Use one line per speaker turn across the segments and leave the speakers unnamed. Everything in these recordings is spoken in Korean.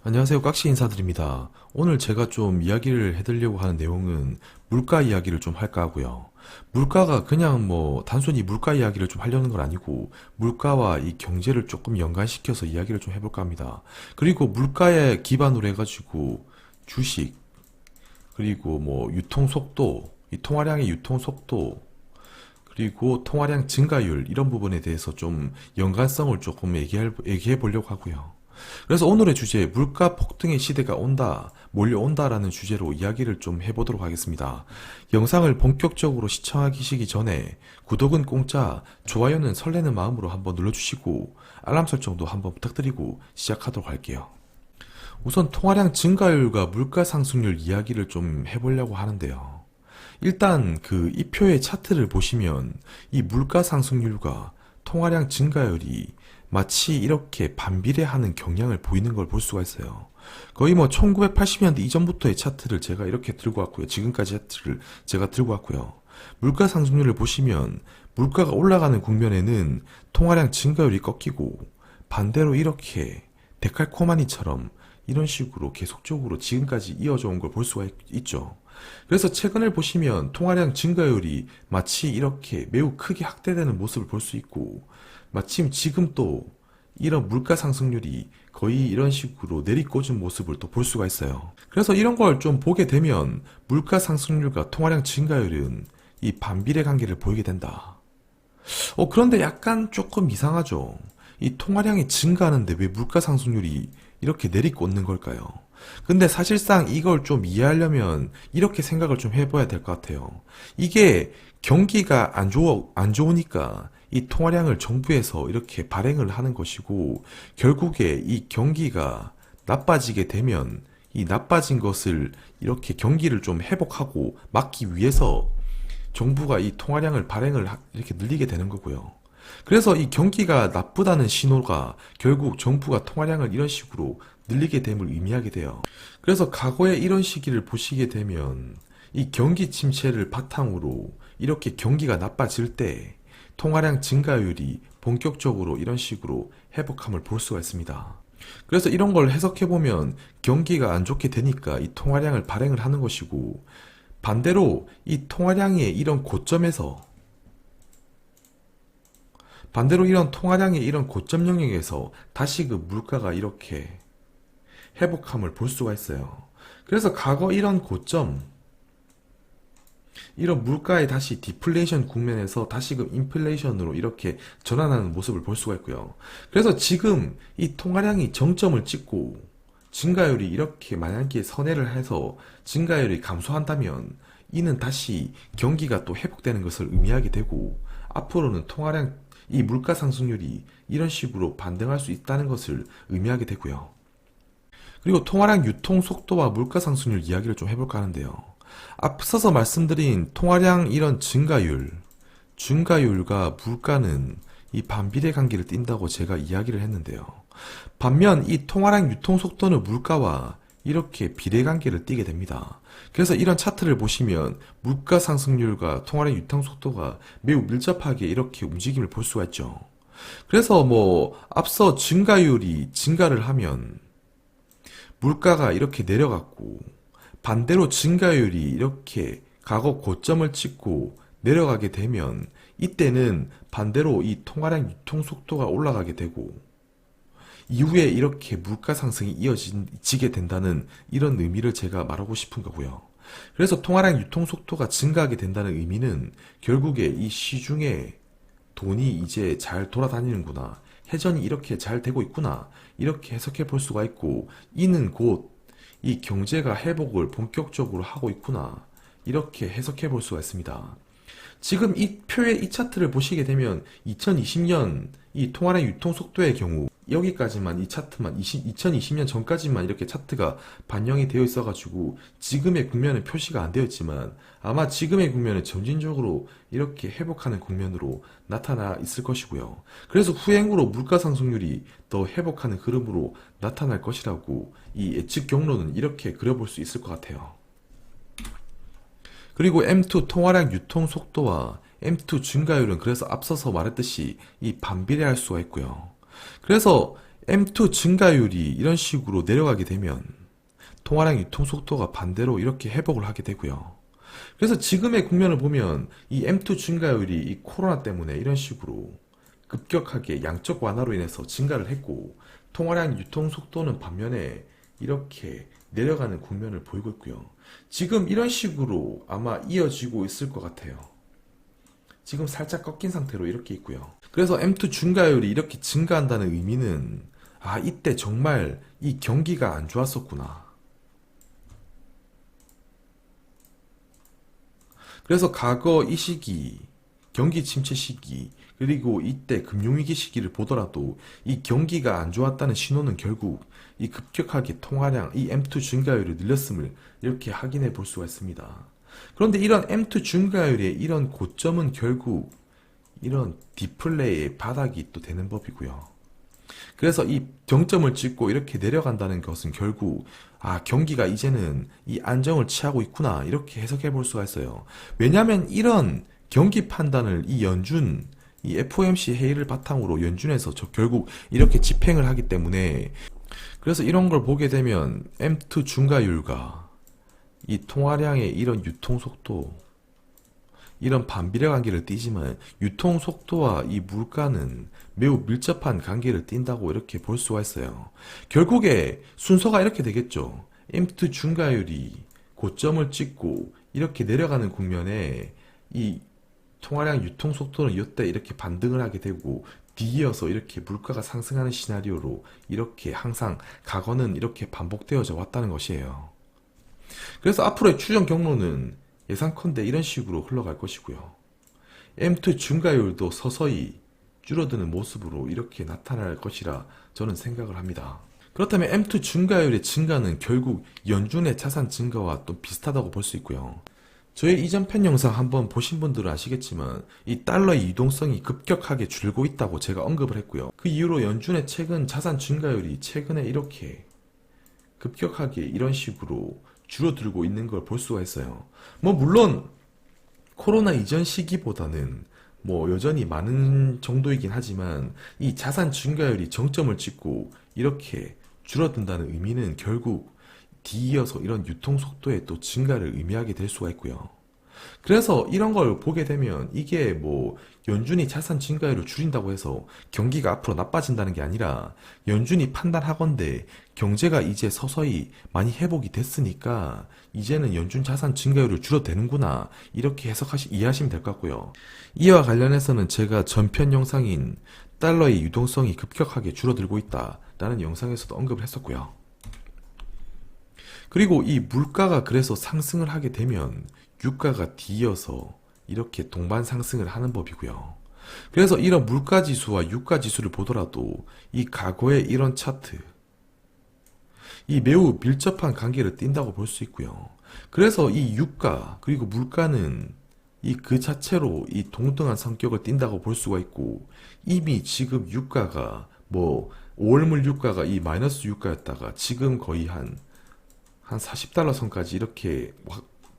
안녕하세요. 깍시 인사드립니다. 오늘 제가 좀 이야기를 해드리려고 하는 내용은 물가 이야기를 좀 할까 하고요. 물가가 그냥 단순히 물가 이야기를 좀 하려는 건 아니고 물가와 이 경제를 조금 연관시켜서 이야기를 좀 해볼까 합니다. 그리고 물가에 기반으로 해가지고 주식, 그리고 유통 속도, 이 통화량의 유통 속도, 그리고 통화량 증가율 이런 부분에 대해서 좀 연관성을 조금 얘기해 보려고 하고요. 그래서 오늘의 주제 물가 폭등의 시대가 온다, 몰려온다라는 주제로 이야기를 좀 해보도록 하겠습니다. 영상을 본격적으로 시청하시기 전에 구독은 공짜, 좋아요는 설레는 마음으로 한번 눌러주시고 알람 설정도 한번 부탁드리고 시작하도록 할게요. 우선 통화량 증가율과 물가 상승률 이야기를 좀 해보려고 하는데요. 일단 이 표의 차트를 보시면 이 물가 상승률과 통화량 증가율이 마치 이렇게 반비례하는 경향을 보이는 걸 볼 수가 있어요. 거의 1980년대 이전부터의 차트를 제가 이렇게 들고 왔고요. 지금까지 차트를 제가 들고 왔고요. 물가 상승률을 보시면 물가가 올라가는 국면에는 통화량 증가율이 꺾이고 반대로 이렇게 데칼코마니처럼 이런 식으로 계속적으로 지금까지 이어져 온 걸 볼 수가 있죠. 그래서 최근을 보시면 통화량 증가율이 마치 이렇게 매우 크게 확대되는 모습을 볼 수 있고, 마침 지금 또 이런 물가 상승률이 거의 이런 식으로 내리꽂은 모습을 또 볼 수가 있어요. 그래서 이런 걸 좀 보게 되면 물가 상승률과 통화량 증가율은 이 반비례 관계를 보이게 된다. 그런데 약간 조금 이상하죠. 이 통화량이 증가하는데 왜 물가 상승률이 이렇게 내리꽂는 걸까요? 근데 사실상 이걸 좀 이해하려면 이렇게 생각을 좀 해봐야 될 것 같아요. 이게 경기가 안 좋으니까 이 통화량을 정부에서 이렇게 발행을 하는 것이고, 결국에 이 경기가 나빠지게 되면 이 나빠진 것을 이렇게 경기를 좀 회복하고 막기 위해서 정부가 이 통화량을 발행을 이렇게 늘리게 되는 거고요. 그래서 이 경기가 나쁘다는 신호가 결국 정부가 통화량을 이런 식으로 늘리게 됨을 의미하게 돼요. 그래서 과거에 이런 시기를 보시게 되면 이 경기 침체를 바탕으로 이렇게 경기가 나빠질 때 통화량 증가율이 본격적으로 이런 식으로 회복함을 볼 수가 있습니다. 그래서 이런 걸 해석해보면 경기가 안 좋게 되니까 이 통화량을 발행을 하는 것이고, 반대로 이 통화량의 이런 고점에서 이런 통화량의 이런 고점 영역에서 다시 그 물가가 이렇게 회복함을 볼 수가 있어요. 그래서 과거 이런 고점, 이런 물가의 다시 디플레이션 국면에서 다시금 인플레이션으로 이렇게 전환하는 모습을 볼 수가 있고요. 그래서 지금 이 통화량이 정점을 찍고 증가율이 이렇게 만약에 선회를 해서 증가율이 감소한다면 이는 다시 경기가 또 회복되는 것을 의미하게 되고, 앞으로는 통화량 이 물가 상승률이 이런 식으로 반등할 수 있다는 것을 의미하게 되고요. 그리고 통화량 유통 속도와 물가 상승률 이야기를 좀 해볼까 하는데요. 앞서서 말씀드린 통화량 이런 증가율과 물가는 이 반비례 관계를 띈다고 제가 이야기를 했는데요. 반면 이 통화량 유통 속도는 물가와 이렇게 비례 관계를 띠게 됩니다. 그래서 이런 차트를 보시면 물가 상승률과 통화량 유통 속도가 매우 밀접하게 이렇게 움직임을 볼 수가 있죠. 그래서 앞서 증가율이 증가를 하면 물가가 이렇게 내려갔고, 반대로 증가율이 이렇게 과거 고점을 찍고 내려가게 되면 이때는 반대로 이 통화량 유통 속도가 올라가게 되고, 이후에 이렇게 물가 상승이 이어지게 된다는 이런 의미를 제가 말하고 싶은 거고요. 그래서 통화량 유통 속도가 증가하게 된다는 의미는 결국에 이 시중에 돈이 이제 잘 돌아다니는구나, 회전이 이렇게 잘 되고 있구나, 이렇게 해석해 볼 수가 있고, 이는 곧 이 경제가 회복을 본격적으로 하고 있구나, 이렇게 해석해 볼 수가 있습니다. 지금 이 표의 이 차트를 보시게 되면 2020년 이 통화량 유통 속도의 경우 여기까지만, 이 차트만 2020년 전까지만 이렇게 차트가 반영이 되어 있어가지고 지금의 국면은 표시가 안 되었지만, 아마 지금의 국면은 점진적으로 이렇게 회복하는 국면으로 나타나 있을 것이고요. 그래서 후행으로 물가 상승률이 더 회복하는 흐름으로 나타날 것이라고 이 예측 경로는 이렇게 그려볼 수 있을 것 같아요. 그리고 M2 통화량 유통 속도와 M2 증가율은 그래서 앞서서 말했듯이 이 반비례할 수가 있고요. 그래서 M2 증가율이 이런 식으로 내려가게 되면 통화량 유통 속도가 반대로 이렇게 회복을 하게 되고요. 그래서 지금의 국면을 보면 이 M2 증가율이 이 코로나 때문에 이런 식으로 급격하게 양적 완화로 인해서 증가를 했고, 통화량 유통 속도는 반면에 이렇게 내려가는 국면을 보이고 있고요. 지금 이런 식으로 아마 이어지고 있을 것 같아요. 지금 살짝 꺾인 상태로 이렇게 있고요. 그래서 M2 증가율이 이렇게 증가한다는 의미는, 아, 이때 정말 이 경기가 안 좋았었구나. 그래서 과거 이 시기, 경기 침체 시기, 그리고 이때 금융위기 시기를 보더라도 이 경기가 안 좋았다는 신호는 결국 이 급격하게 통화량, 이 M2 증가율을 늘렸음을 이렇게 확인해 볼 수가 있습니다. 그런데 이런 M2 증가율의 이런 고점은 결국 이런 디플레이의 바닥이 또 되는 법이고요. 그래서 이 정점을 찍고 이렇게 내려간다는 것은 결국, 아, 경기가 이제는 이 안정을 취하고 있구나, 이렇게 해석해 볼 수가 있어요. 왜냐하면 이런 경기 판단을 이 FOMC 회의를 바탕으로 연준에서 결국 이렇게 집행을 하기 때문에, 그래서 이런 걸 보게 되면 M2 증가율과 이 통화량의 이런 유통 속도, 이런 반비례 관계를 띠지만 유통 속도와 이 물가는 매우 밀접한 관계를 띈다고 이렇게 볼 수가 있어요. 결국에 순서가 이렇게 되겠죠. M2 증가율이 고점을 찍고 이렇게 내려가는 국면에 이 통화량 유통 속도는 이때 이렇게 반등을 하게 되고, 뒤이어서 이렇게 물가가 상승하는 시나리오로 이렇게 항상 과거는 이렇게 반복되어져 왔다는 것이에요. 그래서 앞으로의 추정 경로는 예상컨대 이런 식으로 흘러갈 것이고요. M2 증가율도 서서히 줄어드는 모습으로 이렇게 나타날 것이라 저는 생각을 합니다. 그렇다면 M2 증가율의 증가는 결국 연준의 자산 증가와 또 비슷하다고 볼 수 있고요. 저의 이전 편 영상 한번 보신 분들은 아시겠지만 이 달러의 유동성이 급격하게 줄고 있다고 제가 언급을 했고요. 그 이후로 연준의 최근 자산 증가율이 최근에 이렇게 급격하게 이런 식으로 줄어들고 있는 걸 볼 수가 있어요. 물론 코로나 이전 시기보다는 여전히 많은 정도이긴 하지만 이 자산 증가율이 정점을 찍고 이렇게 줄어든다는 의미는 결국 뒤이어서 이런 유통 속도의 또 증가를 의미하게 될 수가 있고요. 그래서 이런 걸 보게 되면 이게 연준이 자산 증가율을 줄인다고 해서 경기가 앞으로 나빠진다는 게 아니라, 연준이 판단하건대 경제가 이제 서서히 많이 회복이 됐으니까 이제는 연준 자산 증가율을 줄여도 되는구나, 이렇게 이해하시면 될 것 같고요. 이와 관련해서는 제가 전편 영상인 달러의 유동성이 급격하게 줄어들고 있다 라는 영상에서도 언급을 했었고요. 그리고 이 물가가 그래서 상승을 하게 되면 유가가 뒤이어서 이렇게 동반 상승을 하는 법이고요. 그래서 이런 물가 지수와 유가 지수를 보더라도 이 과거의 이런 차트, 이 매우 밀접한 관계를 띈다고 볼 수 있고요. 그래서 이 유가 그리고 물가는 이 그 자체로 이 동등한 성격을 띈다고 볼 수가 있고, 이미 지금 유가가 5월물 유가가 이 마이너스 유가였다가 지금 거의 한 40달러 선까지 이렇게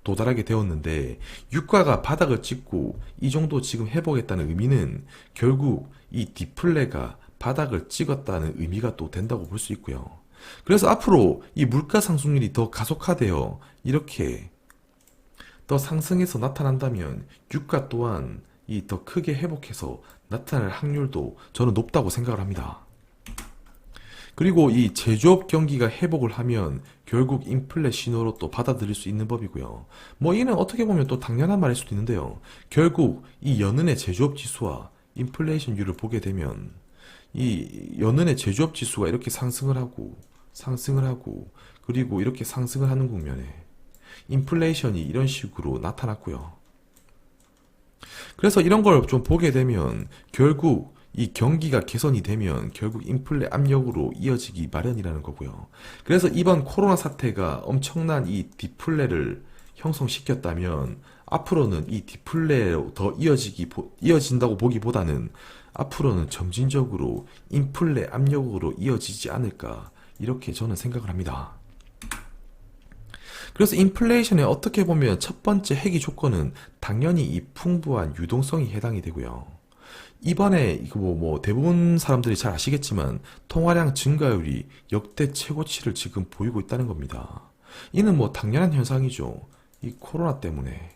도달하게 되었는데, 유가가 바닥을 찍고 이 정도 지금 회복했다는 의미는 결국 이 디플레가 바닥을 찍었다는 의미가 또 된다고 볼 수 있고요. 그래서 앞으로 이 물가 상승률이 더 가속화되어 이렇게 더 상승해서 나타난다면 유가 또한 이 더 크게 회복해서 나타날 확률도 저는 높다고 생각을 합니다. 그리고 이 제조업 경기가 회복을 하면 결국 인플레 신호로 또 받아들일 수 있는 법이고요. 이는 어떻게 보면 또 당연한 말일 수도 있는데요. 결국 이 연은의 제조업 지수와 인플레이션율을 보게 되면 이 연은의 제조업 지수가 이렇게 상승을 하고 그리고 이렇게 상승을 하는 국면에 인플레이션이 이런 식으로 나타났고요. 그래서 이런 걸 좀 보게 되면 결국 이 경기가 개선이 되면 결국 인플레 압력으로 이어지기 마련이라는 거고요. 그래서 이번 코로나 사태가 엄청난 이 디플레를 형성시켰다면 앞으로는 이 디플레로 더 이어진다고 보기보다는 앞으로는 점진적으로 인플레 압력으로 이어지지 않을까, 이렇게 저는 생각을 합니다. 그래서 인플레이션에 어떻게 보면 첫 번째 해기 조건은 당연히 이 풍부한 유동성이 해당이 되고요. 이번에 이거 뭐 대부분 사람들이 잘 아시겠지만 통화량 증가율이 역대 최고치를 지금 보이고 있다는 겁니다. 이는 뭐 당연한 현상이죠. 이 코로나 때문에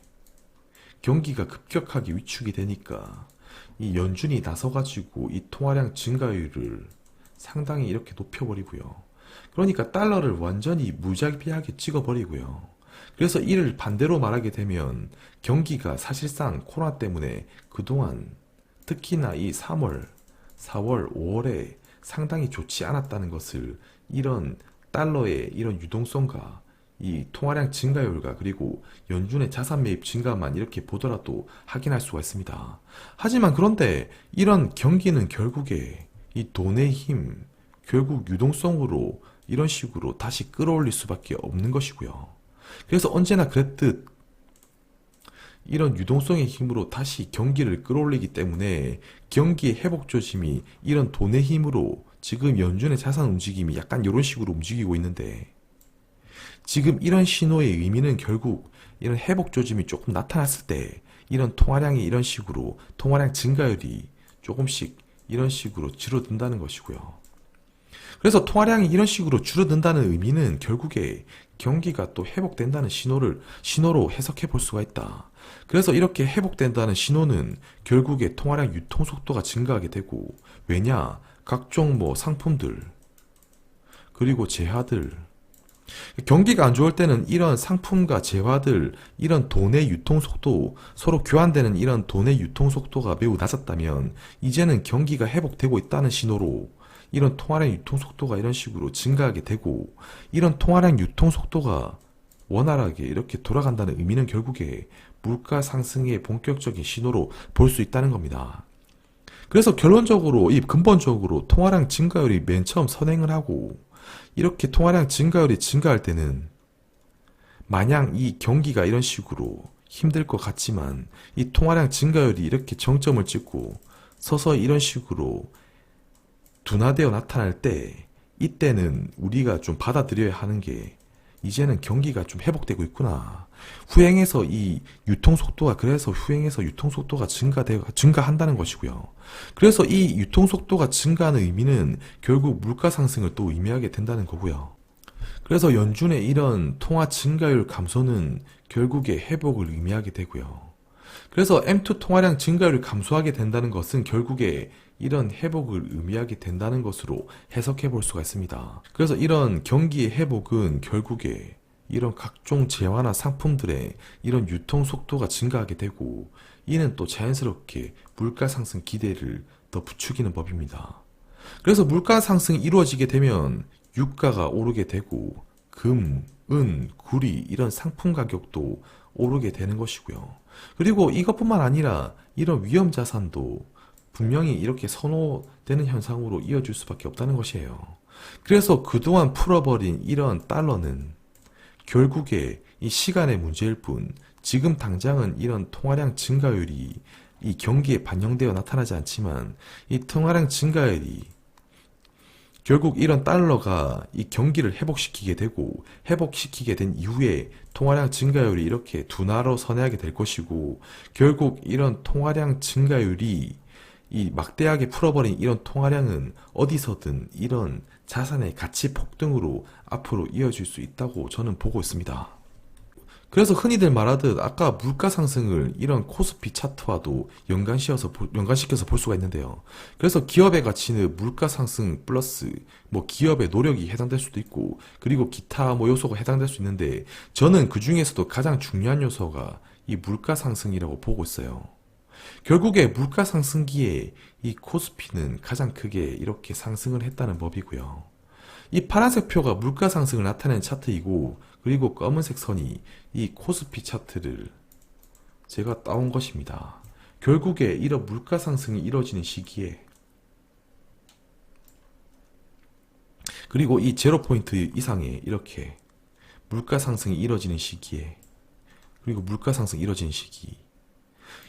경기가 급격하게 위축이 되니까 이 연준이 나서가지고 이 통화량 증가율을 상당히 이렇게 높여버리고요. 그러니까 달러를 완전히 무자비하게 찍어버리고요. 그래서 이를 반대로 말하게 되면 경기가 사실상 코로나 때문에 그동안 특히나 이 3월, 4월, 5월에 상당히 좋지 않았다는 것을 이런 달러의 이런 유동성과 이 통화량 증가율과 그리고 연준의 자산 매입 증가만 이렇게 보더라도 확인할 수가 있습니다. 하지만 그런데 이런 경기는 결국에 이 돈의 힘, 결국 유동성으로 이런 식으로 다시 끌어올릴 수밖에 없는 것이고요. 그래서 언제나 그랬듯 이런 유동성의 힘으로 다시 경기를 끌어올리기 때문에 경기의 회복 조짐이 이런 돈의 힘으로 지금 연준의 자산 움직임이 약간 이런 식으로 움직이고 있는데 지금 이런 신호의 의미는 결국 이런 회복 조짐이 조금 나타났을 때 이런 통화량이 이런 식으로 통화량 증가율이 조금씩 이런 식으로 줄어든다는 것이고요. 그래서 통화량이 이런 식으로 줄어든다는 의미는 결국에 경기가 또 회복된다는 신호로 해석해 볼 수가 있다. 그래서 이렇게 회복된다는 신호는 결국에 통화량 유통 속도가 증가하게 되고, 왜냐? 각종 뭐 상품들, 그리고 재화들, 경기가 안 좋을 때는 이런 상품과 재화들, 이런 돈의 유통 속도, 서로 교환되는 이런 돈의 유통 속도가 매우 낮았다면 이제는 경기가 회복되고 있다는 신호로 이런 통화량 유통 속도가 이런 식으로 증가하게 되고, 이런 통화량 유통 속도가 원활하게 이렇게 돌아간다는 의미는 결국에 물가 상승의 본격적인 신호로 볼 수 있다는 겁니다. 그래서 결론적으로 이 근본적으로 통화량 증가율이 맨 처음 선행을 하고 이렇게 통화량 증가율이 증가할 때는 마냥 이 경기가 이런 식으로 힘들 것 같지만 이 통화량 증가율이 이렇게 정점을 찍고 서서히 이런 식으로 둔화되어 나타날 때, 이때는 우리가 좀 받아들여야 하는 게 이제는 경기가 좀 회복되고 있구나. 후행해서 이 유통속도가, 그래서 후행해서 유통속도가 증가한다는 것이고요. 그래서 이 유통속도가 증가하는 의미는 결국 물가 상승을 또 의미하게 된다는 거고요. 그래서 연준의 이런 통화 증가율 감소는 결국에 회복을 의미하게 되고요. 그래서 M2 통화량 증가율을 감소하게 된다는 것은 결국에 이런 회복을 의미하게 된다는 것으로 해석해 볼 수가 있습니다. 그래서 이런 경기의 회복은 결국에 이런 각종 재화나 상품들의 이런 유통 속도가 증가하게 되고, 이는 또 자연스럽게 물가 상승 기대를 더 부추기는 법입니다. 그래서 물가 상승이 이루어지게 되면 유가가 오르게 되고 금, 은, 구리 이런 상품 가격도 오르게 되는 것이고요. 그리고 이것뿐만 아니라 이런 위험 자산도 분명히 이렇게 선호되는 현상으로 이어질 수밖에 없다는 것이에요. 그래서 그동안 풀어버린 이런 달러는 결국에 이 시간의 문제일 뿐, 지금 당장은 이런 통화량 증가율이 이 경기에 반영되어 나타나지 않지만 이 통화량 증가율이 결국 이런 달러가 이 경기를 회복시키게 되고, 회복시키게 된 이후에 통화량 증가율이 이렇게 둔화로 선회하게 될 것이고, 결국 이런 통화량 증가율이 이 막대하게 풀어버린 이런 통화량은 어디서든 이런 자산의 가치 폭등으로 앞으로 이어질 수 있다고 저는 보고 있습니다. 그래서 흔히들 말하듯 아까 물가 상승을 이런 코스피 차트와도 연관시켜서 볼 수가 있는데요. 그래서 기업의 가치는 물가 상승 플러스 뭐 기업의 노력이 해당될 수도 있고, 그리고 기타 뭐 요소가 해당될 수 있는데, 저는 그 중에서도 가장 중요한 요소가 이 물가 상승이라고 보고 있어요. 결국에 물가 상승기에 이 코스피는 가장 크게 이렇게 상승을 했다는 법이고요. 이 파란색 표가 물가 상승을 나타내는 차트이고, 그리고 검은색 선이 이 코스피 차트를 제가 따온 것입니다. 결국에 이런 물가 상승이 이루어지는 시기에, 그리고 이 제로 포인트 이상의 이렇게 물가 상승이 이루어지는 시기에, 그리고 물가 상승이 이루어지는 시기,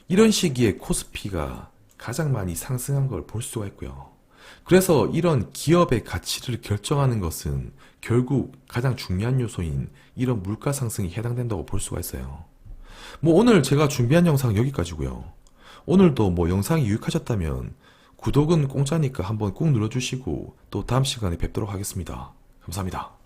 이런 시기에 코스피가 가장 많이 상승한 걸 볼 수가 있고요. 그래서 이런 기업의 가치를 결정하는 것은 결국 가장 중요한 요소인 이런 물가 상승이 해당된다고 볼 수가 있어요. 뭐 오늘 제가 준비한 영상은 여기까지고요. 오늘도 뭐 영상이 유익하셨다면 구독은 공짜니까 한번 꾹 눌러주시고 또 다음 시간에 뵙도록 하겠습니다. 감사합니다.